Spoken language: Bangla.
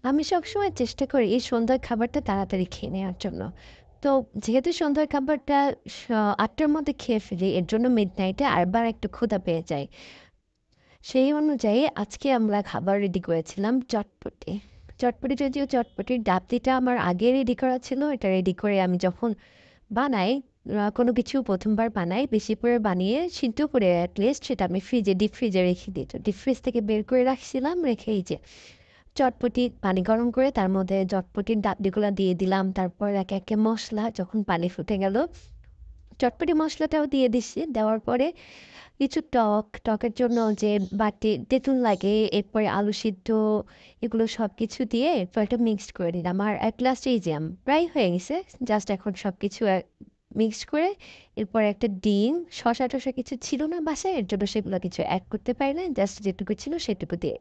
আমি সবসময় চেষ্টা করি এই সন্ধ্যার খাবারটা তাড়াতাড়ি খেয়ে নেওয়ার জন্য। তো যেহেতু সন্ধ্যার খাবারটা স ৮টার মধ্যে খেয়ে ফেলি, এর জন্য মিডনাইটে আবার একটু ক্ষুধা পেয়ে যায়। সেই অনুযায়ী আজকে আমরা খাবার রেডি করেছিলাম চটপটি। চটপটি যদিও চটপটির ডাবলিটা আমার আগে রেডি করা ছিল। এটা রেডি করে আমি যখন বানাই, কোনো কিছু ১ম বার বানাই, বেশি করে বানিয়ে সিদ্ধ করে এট লিস্ট সেটা আমি ডিপ ফ্রিজে রেখে দিই। তো ডিপ ফ্রিজ থেকে বের করে রাখছিলাম, রেখে এই যে চটপটি পানি গরম করে তার মধ্যে চটপটির ডাবলিগুলা দিয়ে দিলাম। তারপর একে, একে মসলা যখন পানি ফুটে গেল, চটপটি মসলাটাও দিয়ে দিচ্ছি। দেওয়ার পরে কিছু টকের জন্য যে বাটি তেঁতুল লাগে, এরপরে আলু সিদ্ধ, এগুলো সবকিছু দিয়ে এরপর একটা মিক্সড করে দিলাম। আর এক গ্লাস এই জ্যাম প্রায় হয়ে গেছে। জাস্ট এখন সবকিছু মিক্সড করে এরপর একটা ডিম, শসা-টসা কিছু ছিল না বাসায়, এর জন্য সেগুলো কিছু এড করতে পারি না। জাস্ট যেটুকু ছিল সেটুকু দিয়ে।